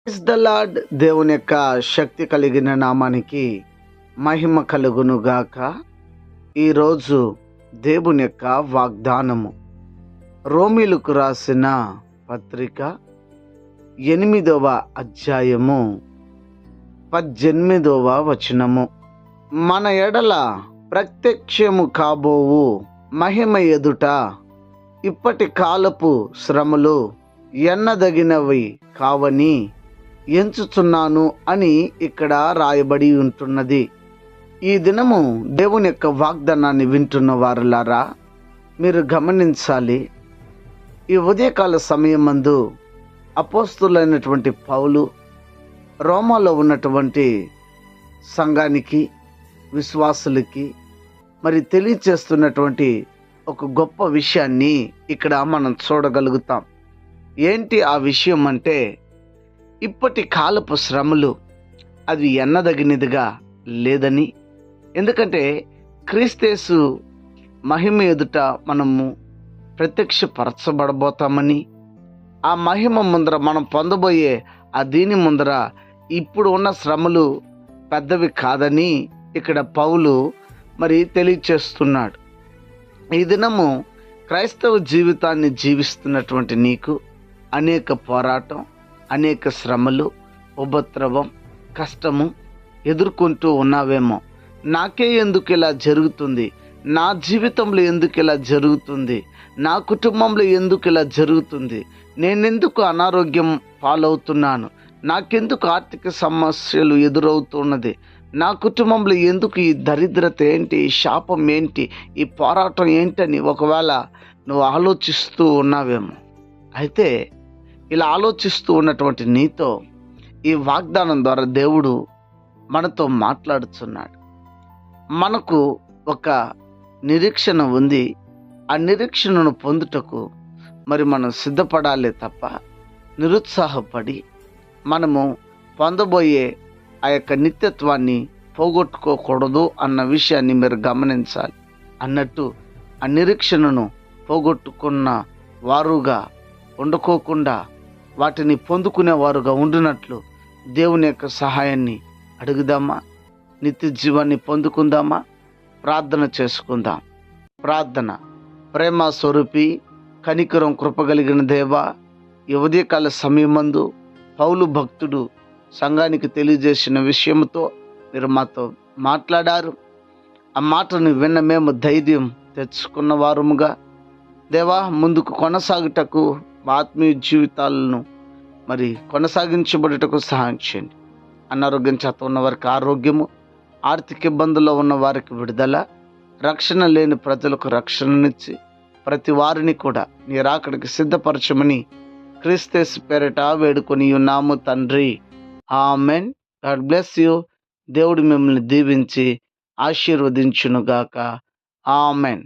Praise the lord. దేవుని యొక్క శక్తి కలిగిన నామానికి మహిమ కలుగును గాక. ఈరోజు దేవుని యొక్క వాగ్దానము రోమీలకు రాసిన పత్రిక 8వ అధ్యాయము 18వ వచనము. మన ఎడల ప్రత్యక్షము కాబోవు మహిమ ఎదుట ఇప్పటి కాలపు శ్రమలు ఎన్నదగినవి కావని ఎంచుచున్నాను అని ఇక్కడ రాయబడి ఉంటున్నది. ఈ దినము దేవుని యొక్క వాగ్దానాన్ని వింటున్న వారులారా, మీరు గమనించాలి. ఈ ఉదయకాల సమయమందు అపోస్తులైనటువంటి పౌలు రోమాలో ఉన్నటువంటి సంఘానికి, విశ్వాసులకి మరి తెలియచేస్తున్నటువంటి ఒక గొప్ప విషయాన్ని ఇక్కడ మనం చూడగలుగుతాం. ఏంటి ఆ విషయం అంటే, ఇప్పటి కాలపు శ్రమలు అది ఎన్నదగినదిగా లేదని, ఎందుకంటే క్రీస్తేసు మహిమ ఎదుట మనము ప్రత్యక్షపరచబడబోతామని, ఆ మహిమ ముందర మనం పొందబోయే ఆ దీని ముందర ఇప్పుడు ఉన్న శ్రమలు పెద్దవి కాదని ఇక్కడ పౌలు మరి తెలియచేస్తున్నాడు. ఈ దినము క్రైస్తవ జీవితాన్ని జీవిస్తున్నటువంటి నీకు అనేక పోరాటం, అనేక శ్రమలు, ఉపద్రవం, కష్టము ఎదుర్కొంటూ ఉన్నావేమో. నాకే ఎందుకు ఇలా జరుగుతుంది, నా జీవితంలో ఎందుకు ఇలా జరుగుతుంది, నా కుటుంబంలో ఎందుకు ఇలా జరుగుతుంది, నేనెందుకు అనారోగ్యం పాలవుతున్నాను, నాకెందుకు ఆర్థిక సమస్యలు ఎదురవుతున్నది, నా కుటుంబంలో ఎందుకు ఈ దరిద్రత ఏంటి, ఈ శాపం ఏంటి, ఈ పోరాటం ఏంటని ఒకవేళ నువ్వు ఆలోచిస్తూ ఉన్నావేమో. అయితే ఇలా ఆలోచిస్తూ ఉన్నటువంటి నీతో ఈ వాగ్దానం ద్వారా దేవుడు మనతో మాట్లాడుతున్నాడు. మనకు ఒక నిరీక్షణ ఉంది. ఆ నిరీక్షణను పొందుటకు మరి మనం సిద్ధపడాలి తప్ప నిరుత్సాహపడి మనము పొందబోయే ఆ యొక్క నిత్యత్వాన్ని పోగొట్టుకోకూడదు అన్న విషయాన్ని మీరు గమనించాలి. అన్నట్టు ఆ నిరీక్షణను పోగొట్టుకున్న వారుగా ఉండకోకుండా వాటిని పొందుకునేవారుగా ఉండినట్లు దేవుని యొక్క సహాయాన్ని అడుగుదామా? నిత్య జీవాన్ని పొందుకుందామా? ప్రార్థన చేసుకుందాం. ప్రార్థన. ప్రేమ స్వరూపి, కనికరం, కృపగలిగిన దేవా, ఈ ఉదయకాల సమయమందు పౌలు భక్తుడు సంఘానికి తెలియజేసిన విషయంతో మీరు మాతో మాట్లాడారు. ఆ మాటను విన్న మేము ధైర్యం తెచ్చుకున్న వారముగా దేవా, ముందుకు కొనసాగుటకు మా ఆత్మీయ జీవితాలను మరి కొనసాగించబడుటకు సహాయం చేయండి. అనారోగ్యం చేత ఉన్న వారికి ఆరోగ్యము, ఆర్థిక ఇబ్బందుల్లో ఉన్న వారికి విడుదల, రక్షణ లేని ప్రజలకు రక్షణనిచ్చి ప్రతి వారిని కూడా నీ రాకడికి సిద్ధపరచమని క్రీస్తు పేరిట వేడుకొని ఉన్నాము తండ్రి. ఆమెన్. God bless you. దేవుడు మిమ్మల్ని దీవించి ఆశీర్వదించునుగాక. ఆమెన్.